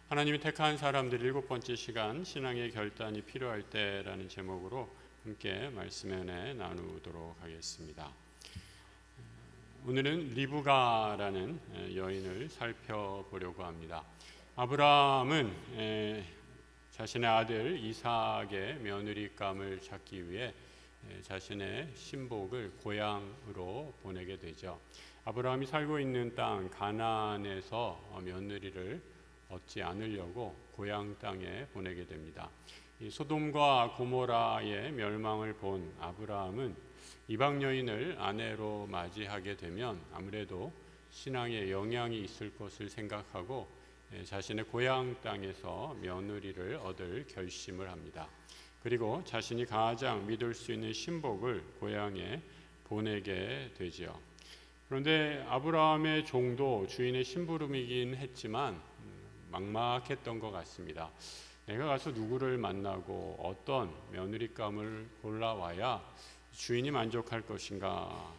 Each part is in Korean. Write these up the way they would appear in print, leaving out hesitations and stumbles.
하나님이 택한 사람들 7번째 시간, 신앙의 결단이 필요할 때라는 제목으로 함께 말씀의 은혜 나누도록 하겠습니다. 오늘은 리브가라는 여인을 살펴보려고 합니다. 아브라함은 자신의 아들 이삭의 며느리감을 찾기 위해 자신의 신복을 고향으로 보내게 되죠. 아브라함이 살고 있는 땅 가나안에서 며느리를 얻지 않으려고 고향 땅에 보내게 됩니다. 이 소돔과 고모라의 멸망을 본 아브라함은 이방 여인을 아내로 맞이하게 되면 아무래도 신앙에 영향이 있을 것을 생각하고 자신의 고향 땅에서 며느리를 얻을 결심을 합니다. 그리고 자신이 가장 믿을 수 있는 신복을 고향에 보내게 되지요. 그런데 아브라함의 종도 주인의 심부름이긴 했지만 막막했던 것 같습니다. 내가 가서 누구를 만나고 어떤 며느리감을 골라와야 주인이 만족할 것인가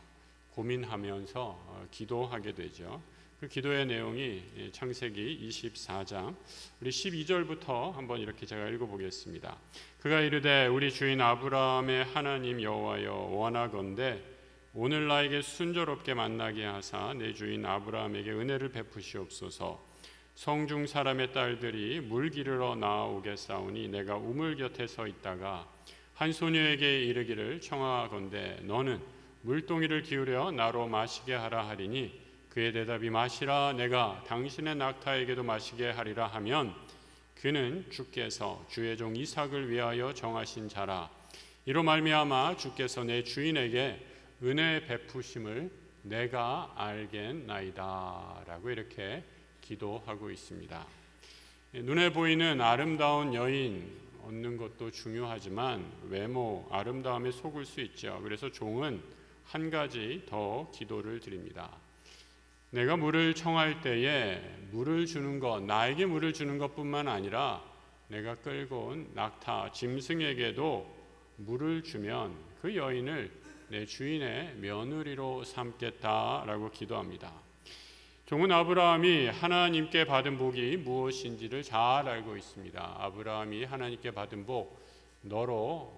고민하면서 기도하게 되죠. 그 기도의 내용이 창세기 24장 우리 12절부터 한번 이렇게 제가 읽어보겠습니다. 그가 이르되 우리 주인 아브라함의 하나님 여호와여 원하건대 오늘 나에게 순조롭게 만나게 하사 내 주인 아브라함에게 은혜를 베푸시옵소서. 성중 사람의 딸들이 물 기르러 나아오겠사오니 내가 우물 곁에 서 있다가 한 소녀에게 이르기를 청하건대 너는 물동이를 기울여 나로 마시게 하라 하리니 그의 대답이 마시라 내가 당신의 낙타에게도 마시게 하리라 하면 그는 주께서 주의 종 이삭을 위하여 정하신 자라. 이로 말미암아 주께서 내 주인에게 은혜 베푸심을 내가 알겠나이다 라고 이렇게 기도하고 있습니다. 눈에 보이는 아름다운 여인 얻는 것도 중요하지만 외모, 아름다움에 속을 수 있죠. 그래서 종은 한 가지 더 기도를 드립니다. 내가 물을 청할 때에 물을 주는 것, 나에게 물을 주는 것뿐만 아니라 내가 끌고 온 낙타, 짐승에게도 물을 주면 그 여인을 내 주인의 며느리로 삼겠다라고 기도합니다. 종은 아브라함이 하나님께 받은 복이 무엇인지를 잘 알고 있습니다. 아브라함이 하나님께 받은 복, 너로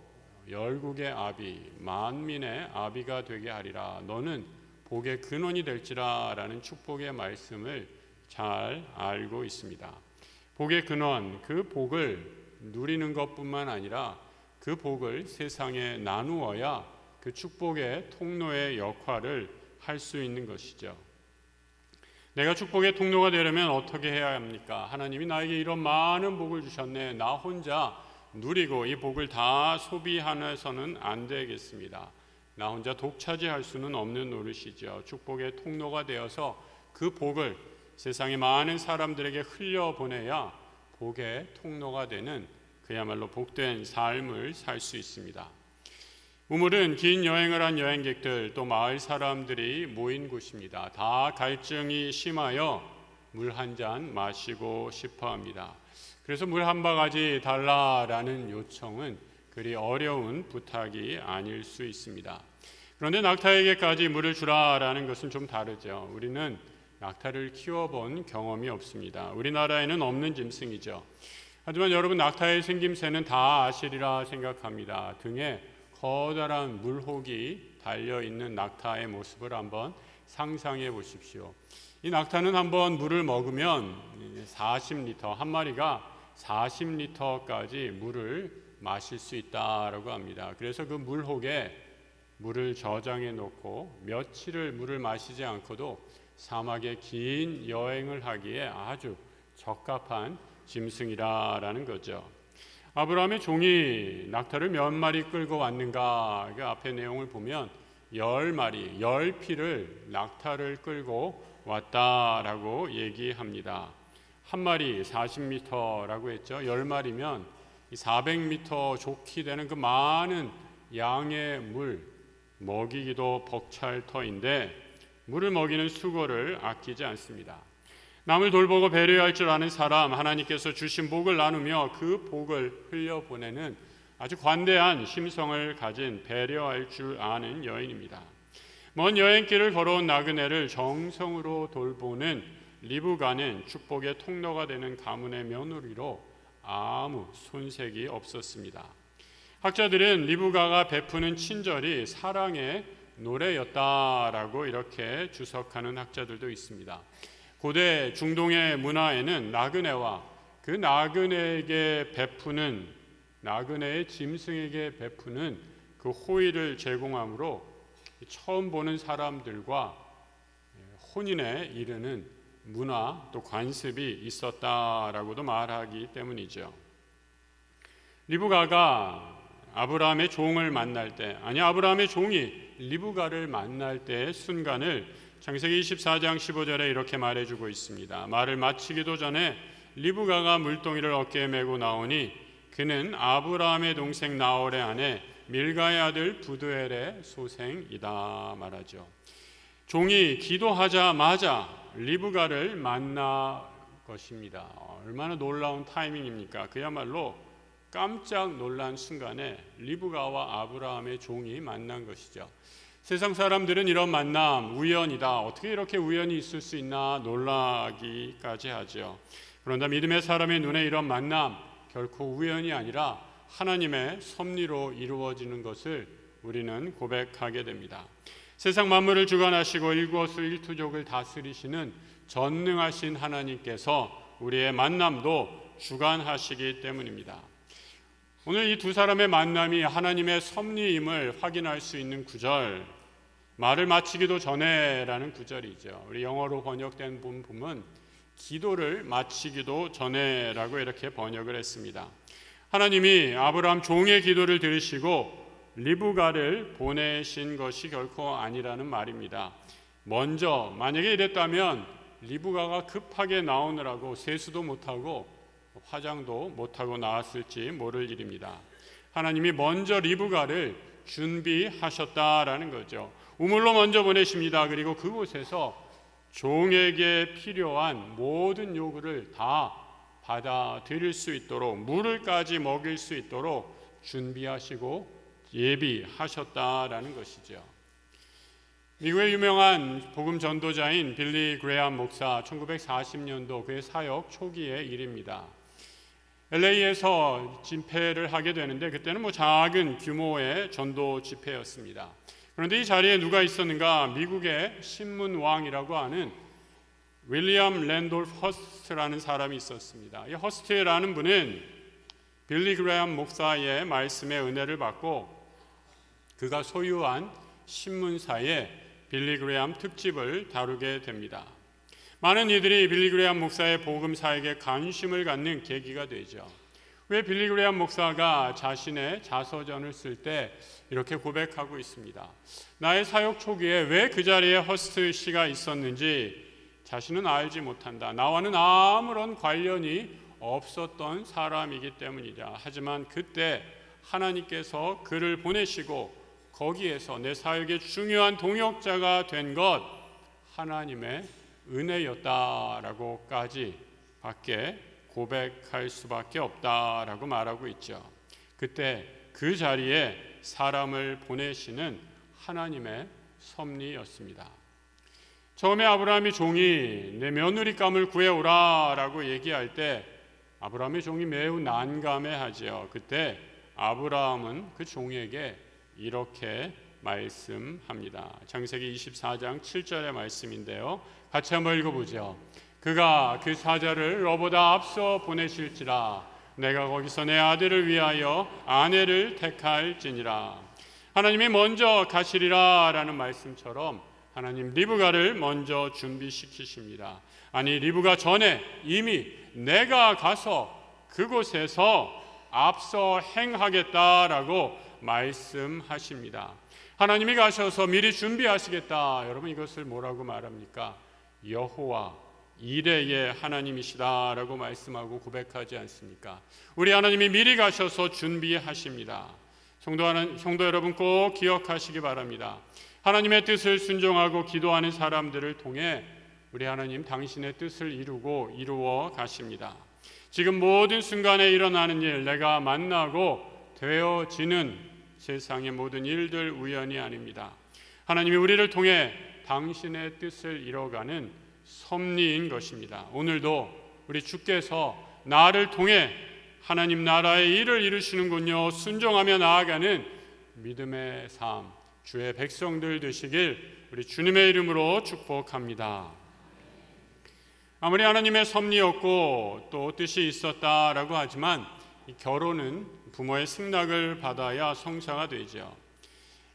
열국의 아비, 만민의 아비가 되게 하리라. 너는 복의 근원이 될지라 라는 축복의 말씀을 잘 알고 있습니다. 복의 근원, 그 복을 누리는 것뿐만 아니라 그 복을 세상에 나누어야 그 축복의 통로의 역할을 할 수 있는 것이죠. 내가 축복의 통로가 되려면 어떻게 해야 합니까? 하나님이 나에게 이런 많은 복을 주셨네. 나 혼자 누리고 이 복을 다 소비하면서는 안 되겠습니다. 나 혼자 독차지할 수는 없는 노릇이죠. 축복의 통로가 되어서 그 복을 세상의 많은 사람들에게 흘려보내야 복의 통로가 되는 그야말로 복된 삶을 살 수 있습니다. 우물은 긴 여행을 한 여행객들 또 마을 사람들이 모인 곳입니다. 다 갈증이 심하여 물 한 잔 마시고 싶어 합니다. 그래서 물 한 바가지 달라라는 요청은 그리 어려운 부탁이 아닐 수 있습니다. 그런데 낙타에게까지 물을 주라라는 것은 좀 다르죠. 우리는 낙타를 키워본 경험이 없습니다. 우리나라에는 없는 짐승이죠. 하지만 여러분 낙타의 생김새는 다 아시리라 생각합니다. 등에 커다란 물혹이 달려있는 낙타의 모습을 한번 상상해 보십시오. 이 낙타는 한번 물을 먹으면 40리터, 한 마리가 40리터까지 물을 마실 수 있다라고 합니다. 그래서 그 물혹에 물을 저장해 놓고 며칠을 물을 마시지 않고도 사막에 긴 여행을 하기에 아주 적합한 짐승이라는 거죠. 아브라함의 종이 낙타를 몇 마리 끌고 왔는가? 그 앞에 내용을 보면 10마리, 10피를 낙타를 끌고 왔다라고 얘기합니다. 한 마리 40m라고 했죠. 10마리면 400m 좋게 되는 그 많은 양의 물 먹이기도 벅찰 터인데 물을 먹이는 수고를 아끼지 않습니다. 남을 돌보고 배려할 줄 아는 사람, 하나님께서 주신 복을 나누며 그 복을 흘려보내는 아주 관대한 심성을 가진 배려할 줄 아는 여인입니다. 먼 여행길을 걸어온 나그네를 정성으로 돌보는 리브가는 축복의 통로가 되는 가문의 며느리로 아무 손색이 없었습니다. 학자들은 리브가가 베푸는 친절이 사랑의 노래였다라고 이렇게 주석하는 학자들도 있습니다. 고대 중동의 문화에는 나그네와 그 나그네에게 베푸는, 나그네의 짐승에게 베푸는 그 호의를 제공함으로 처음 보는 사람들과 혼인에 이르는 문화 또 관습이 있었다라고도 말하기 때문이죠. 리브가가 아브라함의 종을 만날 때, 아브라함의 종이 리브가를 만날 때의 순간을 창세기 24장 15절에 이렇게 말해주고 있습니다. 말을 마치기도 전에 리브가가 물동이를 어깨에 메고 나오니 그는 아브라함의 동생 나홀의 아내 밀가의 아들 부두엘의 소생이다 말하죠. 종이 기도하자마자 리브가를 만나 것입니다. 얼마나 놀라운 타이밍입니까? 그야말로 깜짝 놀란 순간에 리브가와 아브라함의 종이 만난 것이죠. 세상 사람들은 이런 만남 우연이다, 어떻게 이렇게 우연이 있을 수 있나 놀라기까지 하죠. 그런데 믿음의 사람의 눈에 이런 만남 결코 우연이 아니라 하나님의 섭리로 이루어지는 것을 우리는 고백하게 됩니다. 세상 만물을 주관하시고 일거수 일투족을 다스리시는 전능하신 하나님께서 우리의 만남도 주관하시기 때문입니다. 오늘 이 두 사람의 만남이 하나님의 섭리임을 확인할 수 있는 구절, 말을 마치기도 전에라는 구절이죠. 우리 영어로 번역된 본문은 기도를 마치기도 전에라고 이렇게 번역을 했습니다. 하나님이 아브라함 종의 기도를 들으시고 리브가를 보내신 것이 결코 아니라는 말입니다. 먼저 만약에 이랬다면 리브가가 급하게 나오느라고 세수도 못하고 화장도 못하고 나왔을지 모를 일입니다. 하나님이 먼저 리브가를 준비하셨다라는 거죠. 우물로 먼저 보내십니다. 그리고 그곳에서 종에게 필요한 모든 요구를 다 받아들일 수 있도록, 물을까지 먹일 수 있도록 준비하시고 예비하셨다라는 것이죠. 미국의 유명한 복음 전도자인 빌리 그레이엄 목사, 1940년도 그의 사역 초기의 일입니다. LA에서 집회를 하게 되는데 그때는 작은 규모의 전도 집회였습니다. 그런데 이 자리에 누가 있었는가? 미국의 신문왕이라고 하는 윌리엄 랜돌프 허스트라는 사람이 있었습니다. 이 허스트라는 분은 빌리 그레이엄 목사의 말씀에 은혜를 받고 그가 소유한 신문사에 빌리 그레이엄 특집을 다루게 됩니다. 많은 이들이 빌리 그레이엄 목사의 복음 사역에 관심을 갖는 계기가 되죠. 왜 빌리 그레이엄 목사가 자신의 자서전을 쓸 때 이렇게 고백하고 있습니다. 나의 사역 초기에 왜 그 자리에 허스트 씨가 있었는지 자신은 알지 못한다. 나와는 아무런 관련이 없었던 사람이기 때문이다. 하지만 그때 하나님께서 그를 보내시고 거기에서 내 사역의 중요한 동역자가 된 것 하나님의 은혜였다라고까지 밖에 고백할 수밖에 없다라고 말하고 있죠. 그때 그 자리에 사람을 보내시는 하나님의 섭리였습니다. 처음에 아브라함이 종이 내 며느리감을 구해오라라고 얘기할 때 아브라함의 종이 매우 난감해하지요. 그때 아브라함은 그 종에게 이렇게 말씀합니다. 창세기 24장 7절의 말씀인데요. 같이 한번 읽어보죠. 그가 그 사자를 너보다 앞서 보내실지라 내가 거기서 내 아들을 위하여 아내를 택할지니라. 하나님이 먼저 가시리라 라는 말씀처럼 하나님 리브가를 먼저 준비시키십니다. 아니 리브가 전에 이미 내가 가서 그곳에서 앞서 행하겠다라고 말씀하십니다. 하나님이 가셔서 미리 준비하시겠다. 여러분 이것을 뭐라고 말합니까? 여호와 이레의 하나님이시다라고 말씀하고 고백하지 않습니까? 우리 하나님이 미리 가셔서 준비하십니다. 성도 여러분 꼭 기억하시기 바랍니다. 하나님의 뜻을 순종하고 기도하는 사람들을 통해 우리 하나님 당신의 뜻을 이루어 가십니다. 지금 모든 순간에 일어나는 일, 내가 만나고 되어지는 세상의 모든 일들 우연이 아닙니다. 하나님이 우리를 통해 당신의 뜻을 이뤄가는 섭리인 것입니다. 오늘도 우리 주께서 나를 통해 하나님 나라의 일을 이루시는군요, 순종하며 나아가는 믿음의 삶, 주의 백성들 되시길 우리 주님의 이름으로 축복합니다. 아무리 하나님의 섭리였고 또 뜻이 있었다라고 하지만 이 결혼은 부모의 승낙을 받아야 성사가 되죠.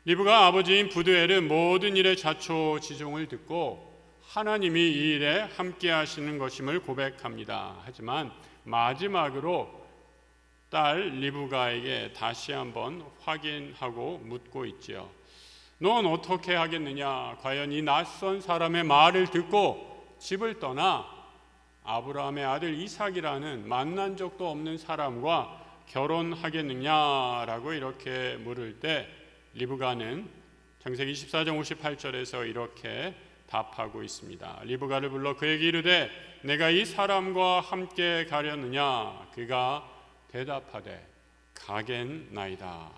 리브가 아버지인 부두엘은 모든 일에 자초지종을 듣고 하나님이 이 일에 함께 하시는 것임을 고백합니다. 하지만 마지막으로 딸 리브가에게 다시 한번 확인하고 묻고 있지요. 넌 어떻게 하겠느냐? 과연 이 낯선 사람의 말을 듣고 집을 떠나 아브라함의 아들 이삭이라는 만난 적도 없는 사람과 결혼하겠느냐라고 이렇게 물을 때 리브가는 창세기 24장 58절에서 이렇게 답하고 있습니다. 리브가를 불러 그에게 이르되 내가 이 사람과 함께 가려느냐? 그가 대답하되 가겠나이다.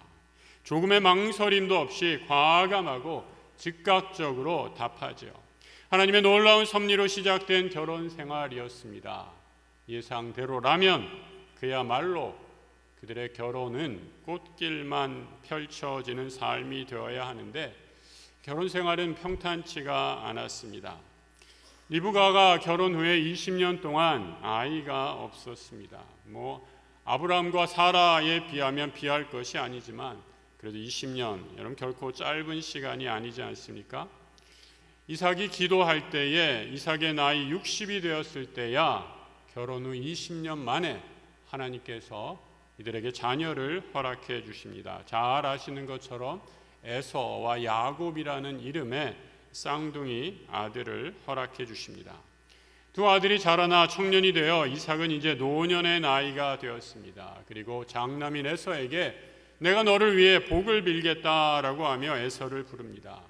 조금의 망설임도 없이 과감하고 즉각적으로 답하죠. 하나님의 놀라운 섭리로 시작된 결혼 생활이었습니다. 예상대로라면 그야말로 그들의 결혼은 꽃길만 펼쳐지는 삶이 되어야 하는데 결혼 생활은 평탄치가 않았습니다. 리브가가 결혼 후에 20년 동안 아이가 없었습니다. 아브라함과 사라에 비하면 비할 것이 아니지만 그래도 20년, 여러분 결코 짧은 시간이 아니지 않습니까? 이삭이 기도할 때에 이삭의 나이 60이 되었을 때야 결혼 후 20년 만에 하나님께서 이들에게 자녀를 허락해 주십니다. 잘 아시는 것처럼 에서와 야곱이라는 이름의 쌍둥이 아들을 허락해 주십니다. 두 아들이 자라나 청년이 되어 이삭은 이제 노년의 나이가 되었습니다. 그리고 장남인 에서에게 내가 너를 위해 복을 빌겠다라고 하며 에서를 부릅니다.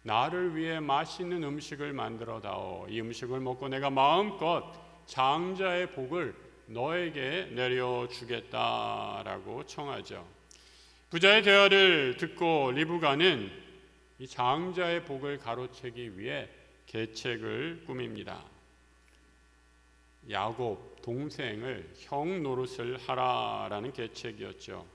나를 위해 맛있는 음식을 만들어 다오. 이 음식을 먹고 내가 마음껏 장자의 복을 너에게 내려주겠다라고 청하죠. 부자의 대화를 듣고 리브가는 이 장자의 복을 가로채기 위해 계책을 꾸밉니다. 야곱 동생을 형 노릇을 하라라는 계책이었죠.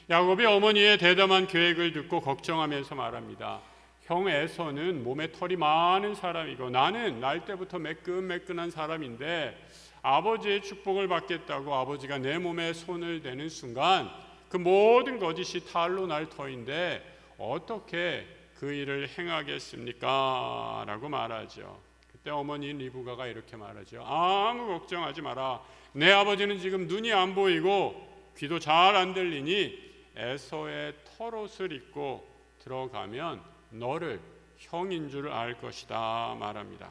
야곱이 어머니의 대담한 계획을 듣고 걱정하면서 말합니다. 형 에서는 몸에 털이 많은 사람이고 나는 날 때부터 매끈매끈한 사람인데 아버지의 축복을 받겠다고 아버지가 내 몸에 손을 대는 순간 그 모든 거짓이 탈로 날 터인데 어떻게 그 일을 행하겠습니까? 라고 말하죠. 그때 어머니인 리브가가 이렇게 말하죠. 아무 걱정하지 마라. 내 아버지는 지금 눈이 안 보이고 귀도 잘 안 들리니 에서의 털옷을 입고 들어가면 너를 형인 줄 알 것이다 말합니다.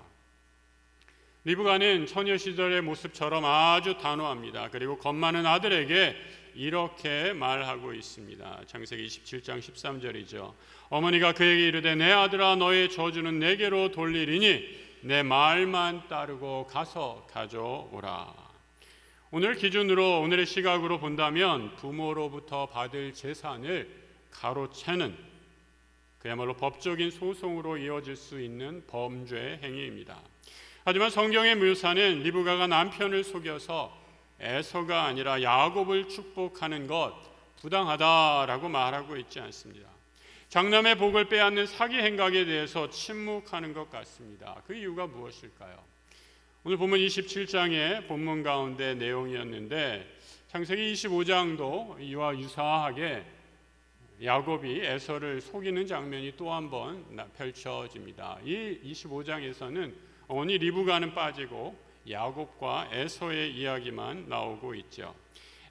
리브가는 처녀 시절의 모습처럼 아주 단호합니다. 그리고 겁 많은 아들에게 이렇게 말하고 있습니다. 창세기 27장 13절이죠. 어머니가 그에게 이르되 내 아들아 너의 저주는 내게로 돌리리니 내 말만 따르고 가서 가져오라. 오늘 기준으로 오늘의 시각으로 본다면 부모로부터 받을 재산을 가로채는 그야말로 법적인 소송으로 이어질 수 있는 범죄 행위입니다. 하지만 성경의 묘사는 리브가가 남편을 속여서 에서가 아니라 야곱을 축복하는 것 부당하다라고 말하고 있지 않습니다. 장남의 복을 빼앗는 사기 행각에 대해서 침묵하는 것 같습니다. 그 이유가 무엇일까요? 오늘 본문 27장의 본문 가운데 내용이었는데 창세기 25장도 이와 유사하게 야곱이 에서를 속이는 장면이 또 한 번 펼쳐집니다. 이 25장에서는 어머니 리브가는 빠지고 야곱과 에서의 이야기만 나오고 있죠.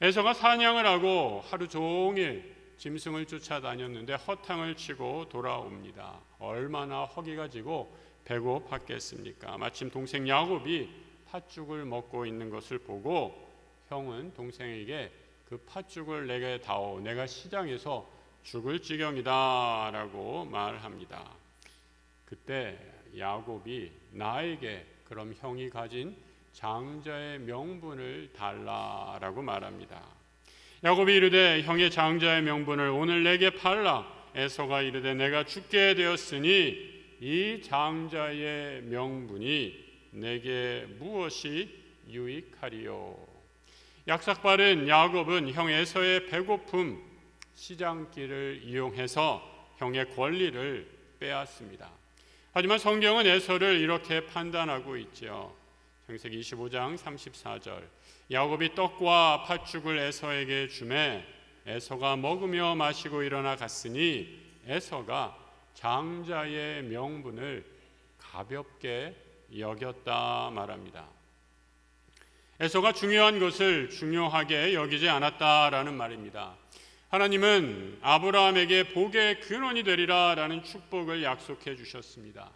에서가 사냥을 하고 하루 종일 짐승을 쫓아다녔는데 허탕을 치고 돌아옵니다. 얼마나 허기가 지고 배고팠겠습니까? 마침 동생 야곱이 팥죽을 먹고 있는 것을 보고 형은 동생에게 그 팥죽을 내게 다오. 내가 시장에서 죽을 지경이다 라고 말합니다. 그때 야곱이 나에게 그럼 형이 가진 장자의 명분을 달라라고 말합니다. 야곱이 이르되 형의 장자의 명분을 오늘 내게 팔라. 에서가 이르되 내가 죽게 되었으니 이 장자의 명분이 내게 무엇이 유익하리요. 약삭빠른 야곱은 형 에서의 배고픔, 시장길을 이용해서 형의 권리를 빼앗습니다. 하지만 성경은 에서를 이렇게 판단하고 있죠. 창세기 25장 34절, 야곱이 떡과 팥죽을 에서에게 주매 에서가 먹으며 마시고 일어나 갔으니 에서가 장자의 명분을 가볍게 여겼다 말합니다. 에서가 중요한 것을 중요하게 여기지 않았다라는 말입니다. 하나님은 아브라함에게 복의 근원이 되리라 라는 축복을 약속해 주셨습니다.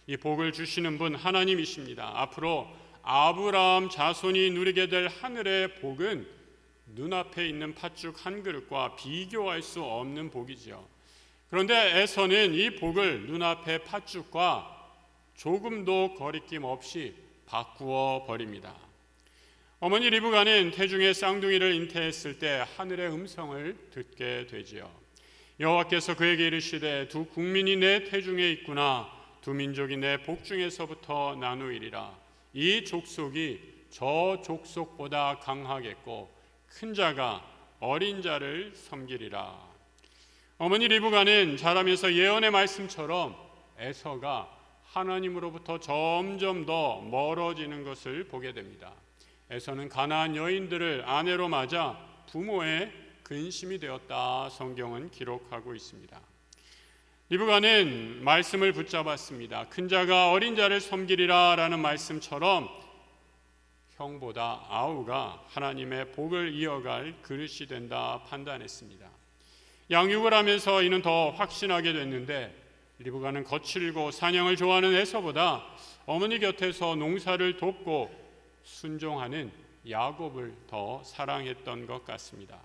이 복을 주시는 분 하나님이십니다. 앞으로 아브라함 자손이 누리게 될 하늘의 복은 눈앞에 있는 팥죽 한 그릇과 비교할 수 없는 복이죠. 그런데 에서는 이 복을 눈앞의 팥죽과 조금도 거리낌 없이 바꾸어 버립니다. 어머니 리브가는 태중의 쌍둥이를 잉태했을 때 하늘의 음성을 듣게 되지요. 여호와께서 그에게 이르시되 두 국민이 내 태중에 있구나. 두 민족이 내 복중에서부터 나누이리라. 이 족속이 저 족속보다 강하겠고 큰 자가 어린 자를 섬기리라. 어머니 리브가는 자라면서 예언의 말씀처럼 에서가 하나님으로부터 점점 더 멀어지는 것을 보게 됩니다. 에서는 가나안 여인들을 아내로 맞아 부모의 근심이 되었다 성경은 기록하고 있습니다. 리브가는 말씀을 붙잡았습니다. 큰 자가 어린 자를 섬기리라 라는 말씀처럼 형보다 아우가 하나님의 복을 이어갈 그릇이 된다 판단했습니다. 양육을 하면서 이는 더 확신하게 됐는데 리브가는 거칠고 사냥을 좋아하는 에서보다 어머니 곁에서 농사를 돕고 순종하는 야곱을 더 사랑했던 것 같습니다.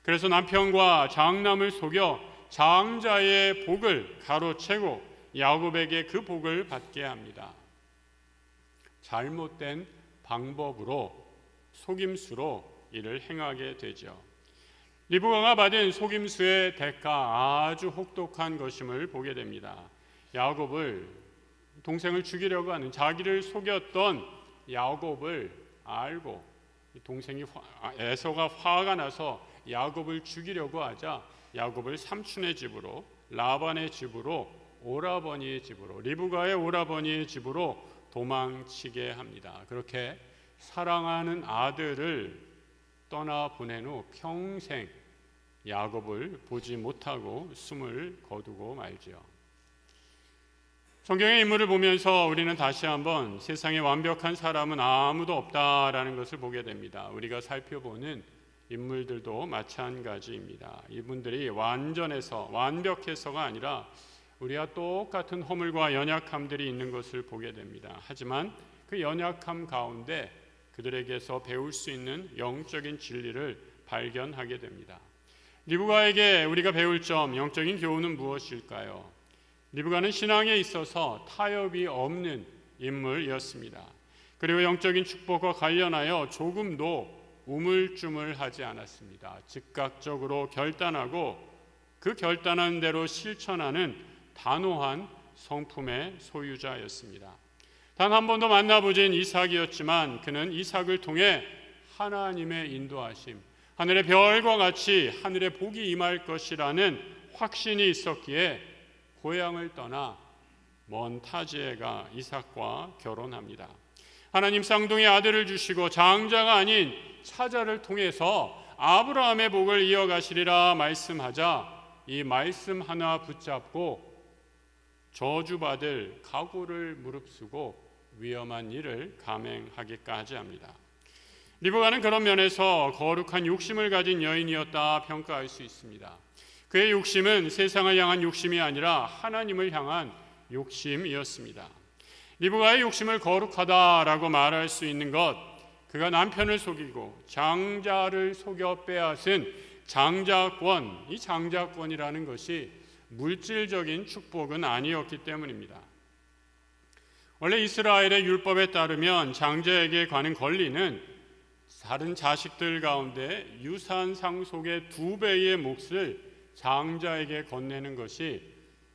그래서 남편과 장남을 속여 장자의 복을 가로채고 야곱에게 그 복을 받게 합니다. 잘못된 방법으로 속임수로 이를 행하게 되죠. 리브가가 받은 속임수의 대가 아주 혹독한 것임을 보게 됩니다. 야곱을 동생을 죽이려고 하는 자기를 속였던 야곱을 알고 동생이 에서가 화가 나서 야곱을 죽이려고 하자 야곱을 삼촌의 집으로 라반의 집으로 오라버니의 집으로 리브가의 오라버니의 집으로 도망치게 합니다. 그렇게 사랑하는 아들을 떠나 보낸 후 평생 야곱을 보지 못하고 숨을 거두고 말지요. 성경의 인물을 보면서 우리는 다시 한번 세상에 완벽한 사람은 아무도 없다라는 것을 보게 됩니다. 우리가 살펴보는 인물들도 마찬가지입니다. 이분들이 완벽해서가 아니라 우리와 똑같은 허물과 연약함들이 있는 것을 보게 됩니다. 하지만 그 연약함 가운데 그들에게서 배울 수 있는 영적인 진리를 발견하게 됩니다. 리브가에게 우리가 배울 점, 영적인 교훈은 무엇일까요? 리브가는 신앙에 있어서 타협이 없는 인물이었습니다. 그리고 영적인 축복과 관련하여 조금도 우물쭈물하지 않았습니다. 즉각적으로 결단하고 그 결단한 대로 실천하는 단호한 성품의 소유자였습니다. 단 한 번도 만나보진 이삭이었지만 그는 이삭을 통해 하나님의 인도하심, 하늘의 별과 같이 하늘의 복이 임할 것이라는 확신이 있었기에 고향을 떠나 먼 타지에 가 이삭과 결혼합니다. 하나님 쌍둥이 아들을 주시고 장자가 아닌 차자를 통해서 아브라함의 복을 이어가시리라 말씀하자 이 말씀 하나 붙잡고 저주받을 각오를 무릅쓰고 위험한 일을 감행하기까지 합니다. 리브가는 그런 면에서 거룩한 욕심을 가진 여인이었다 평가할 수 있습니다. 그의 욕심은 세상을 향한 욕심이 아니라 하나님을 향한 욕심이었습니다. 리브가의 욕심을 거룩하다라고 말할 수 있는 것, 그가 남편을 속이고 장자를 속여 빼앗은 장자권, 이 장자권이라는 것이 물질적인 축복은 아니었기 때문입니다. 원래 이스라엘의 율법에 따르면 장자에게 가는 권리는 다른 자식들 가운데 유산 상속의 2배의 몫을 장자에게 건네는 것이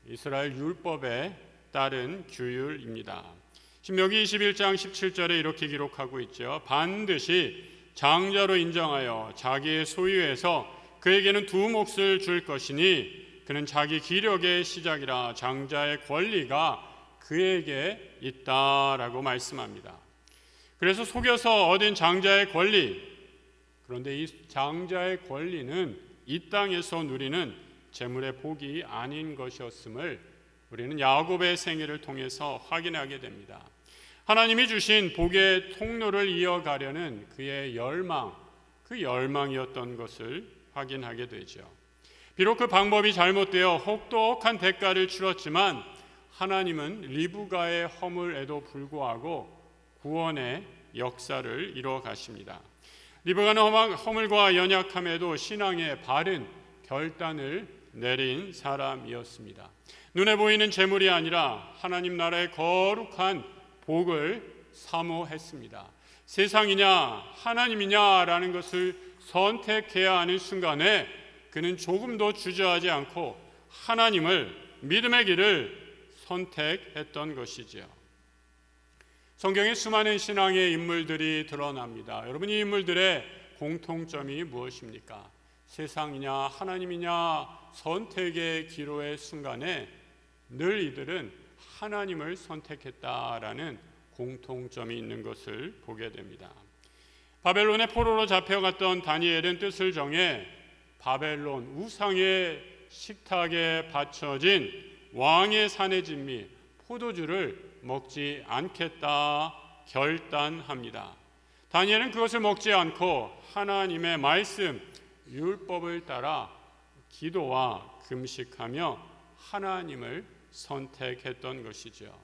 이스라엘 율법에 따른 규율입니다. 신명기 21장 17절에 이렇게 기록하고 있죠. 반드시 장자로 인정하여 자기의 소유에서 그에게는 두 몫을 줄 것이니 그는 자기 기력의 시작이라 장자의 권리가 그에게 있다라고 말씀합니다. 그래서 속여서 얻은 장자의 권리, 그런데 이 장자의 권리는 이 땅에서 누리는 재물의 복이 아닌 것이었음을 우리는 야곱의 생애를 통해서 확인하게 됩니다. 하나님이 주신 복의 통로를 이어가려는 그의 열망, 그 열망이었던 것을 확인하게 되죠. 비록 그 방법이 잘못되어 혹독한 대가를 치렀지만 하나님은 리브가의 허물에도 불구하고 구원의 역사를 이루어 가십니다. 리브가는 허물과 연약함에도 신앙의 바른 결단을 내린 사람이었습니다. 눈에 보이는 재물이 아니라 하나님 나라의 거룩한 복을 사모했습니다. 세상이냐 하나님이냐라는 것을 선택해야 하는 순간에 그는 조금도 주저하지 않고 하나님을, 믿음의 길을 선택했던 것이지요. 성경에 수많은 신앙의 인물들이 드러납니다. 여러분, 이 인물들의 공통점이 무엇입니까? 세상이냐 하나님이냐 선택의 기로의 순간에 늘 이들은 하나님을 선택했다라는 공통점이 있는 것을 보게 됩니다. 바벨론의 포로로 잡혀갔던 다니엘은 뜻을 정해 바벨론 우상의 식탁에 바쳐진 왕의 산의 진미 포도주를 먹지 않겠다 결단합니다. 다니엘은 그것을 먹지 않고 하나님의 말씀, 율법을 따라 기도와 금식하며 하나님을 선택했던 것이죠.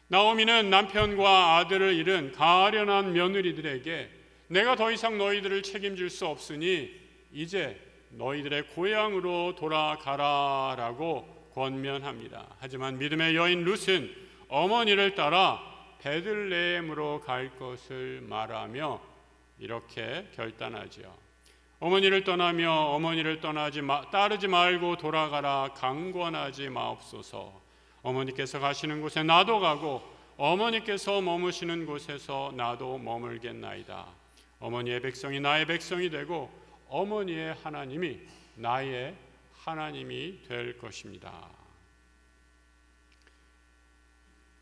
나오미는 남편과 아들을 잃은 가련한 며느리들에게 내가 더 이상 너희들을 책임질 수 없으니 이제 너희들의 고향으로 돌아가라라고 권면합니다. 하지만 믿음의 여인 룻은 어머니를 따라 베들레헴으로 갈 것을 말하며 이렇게 결단하죠. 어머니를 떠나며 어머니를 따르지 말고 돌아가라 강권하지 마옵소서. 어머니께서 가시는 곳에 나도 가고 어머니께서 머무시는 곳에서 나도 머물겠나이다. 어머니의 백성이 나의 백성이 되고 어머니의 하나님이 나의 하나님이 될 것입니다.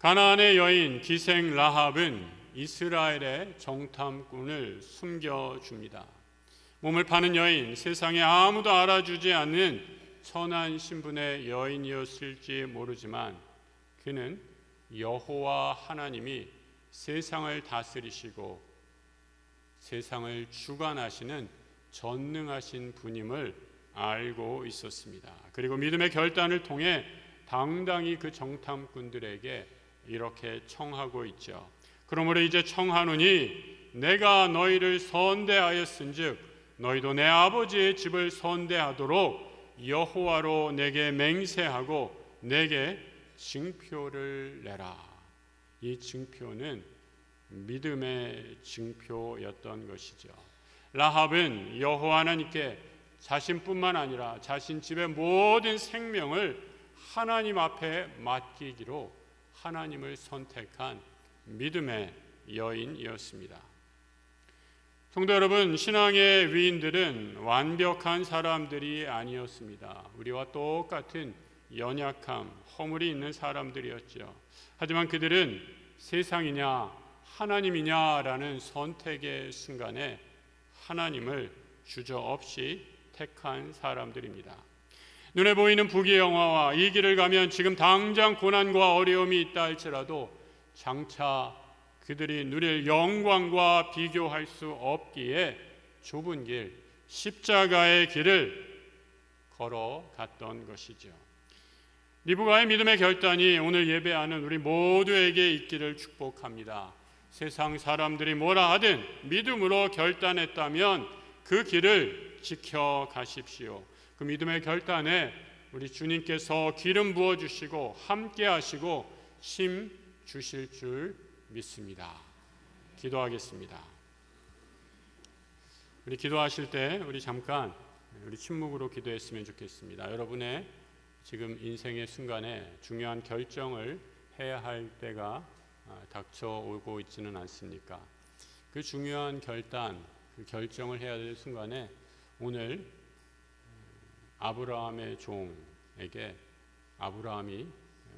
가나안의 여인 기생 라합은 이스라엘의 정탐꾼을 숨겨줍니다. 몸을 파는 여인, 세상에 아무도 알아주지 않는 천한 신분의 여인이었을지 모르지만 그는 여호와 하나님이 세상을 다스리시고 세상을 주관하시는 전능하신 분임을 알고 있었습니다. 그리고 믿음의 결단을 통해 당당히 그 정탐꾼들에게 이렇게 청하고 있죠. 그러므로 이제 청하노니 내가 너희를 선대하였은즉 너희도 내 아버지의 집을 선대하도록 여호와로 내게 맹세하고 내게 증표를 내라. 이 증표는 믿음의 증표였던 것이죠. 라합은 여호와 하나님께 자신뿐만 아니라 자신 집의 모든 생명을 하나님 앞에 맡기기로 하나님을 선택한 믿음의 여인이었습니다. 성도 여러분, 신앙의 위인들은 완벽한 사람들이 아니었습니다. 우리와 똑같은 연약함, 허물이 있는 사람들이었죠. 하지만 그들은 세상이냐 하나님이냐라는 선택의 순간에 하나님을 주저없이 택한 사람들입니다. 눈에 보이는 부귀영화와 이 길을 가면 지금 당장 고난과 어려움이 있다 할지라도 장차 그들이 누릴 영광과 비교할 수 없기에 좁은 길, 십자가의 길을 걸어갔던 것이죠. 리브가의 믿음의 결단이 오늘 예배하는 우리 모두에게 있기를 축복합니다. 세상 사람들이 뭐라 하든 믿음으로 결단했다면 그 길을 지켜가십시오. 그 믿음의 결단에 우리 주님께서 기름 부어주시고 함께 하시고 힘 주실 줄 믿습니다. 기도하겠습니다. 우리 기도하실 때 우리 잠깐 우리 침묵으로 기도했으면 좋겠습니다. 여러분의 지금 인생의 순간에 중요한 결정을 해야 할 때가 닥쳐오고 있지는 않습니까? 그 중요한 결단, 그 결정을 해야 될 순간에 오늘 아브라함의 종에게 아브라함이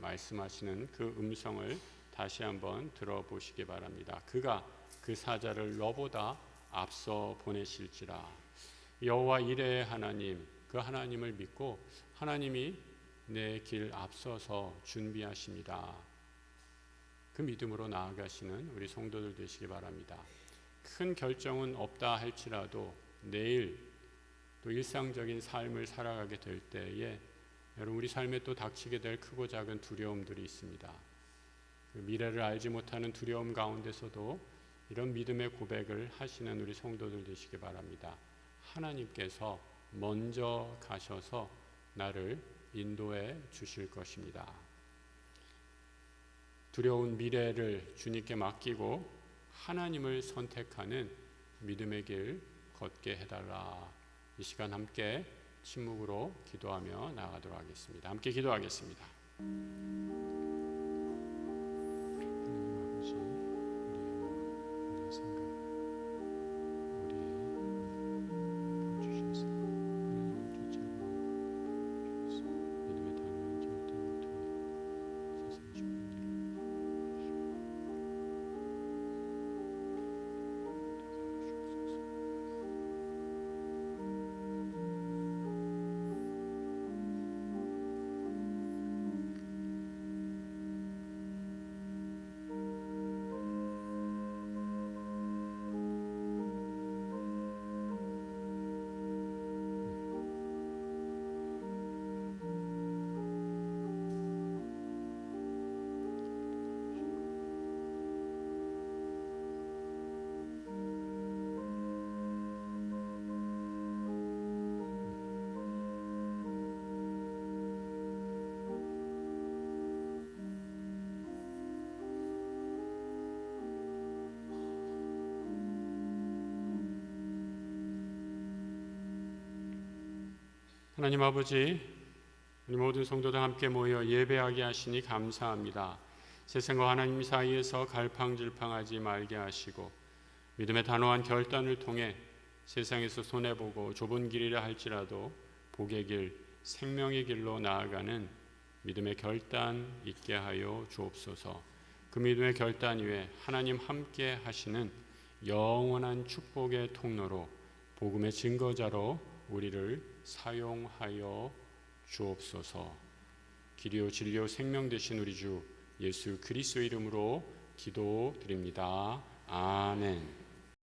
말씀하시는 그 음성을 다시 한번 들어보시기 바랍니다. 그가 그 사자를 너보다 앞서 보내실지라. 여호와 이레의 하나님, 그 하나님을 믿고 하나님이 내 길 앞서서 준비하십니다. 그 믿음으로 나아가시는 우리 성도들 되시기 바랍니다. 큰 결정은 없다 할지라도 내일 또 일상적인 삶을 살아가게 될 때에 여러분 우리 삶에 또 닥치게 될 크고 작은 두려움들이 있습니다. 그 미래를 알지 못하는 두려움 가운데서도 이런 믿음의 고백을 하시는 우리 성도들 되시기 바랍니다. 하나님께서 먼저 가셔서 나를 인도해 주실 것입니다. 두려운 미래를 주님께 맡기고 하나님을 선택하는 믿음의 길 걷게 해달라. 이 시간 함께 침묵으로 기도하며 나아가도록 하겠습니다. 함께 기도하겠습니다. 하나님 아버지, 우리 모든 성도들 함께 모여 예배하게 하시니 감사합니다. 세상과 하나님 사이에서 갈팡질팡하지 말게 하시고 믿음의 단호한 결단을 통해 세상에서 손해보고 좁은 길이라 할지라도 복의 길, 생명의 길로 나아가는 믿음의 결단 있게 하여 주옵소서. 그 믿음의 결단 위에 하나님 함께 하시는 영원한 축복의 통로로 복음의 증거자로 우리를 사용하여 주옵소서. 길이요 진리요 생명 되신 우리 주 예수 그리스도의 이름으로 기도드립니다. 아멘.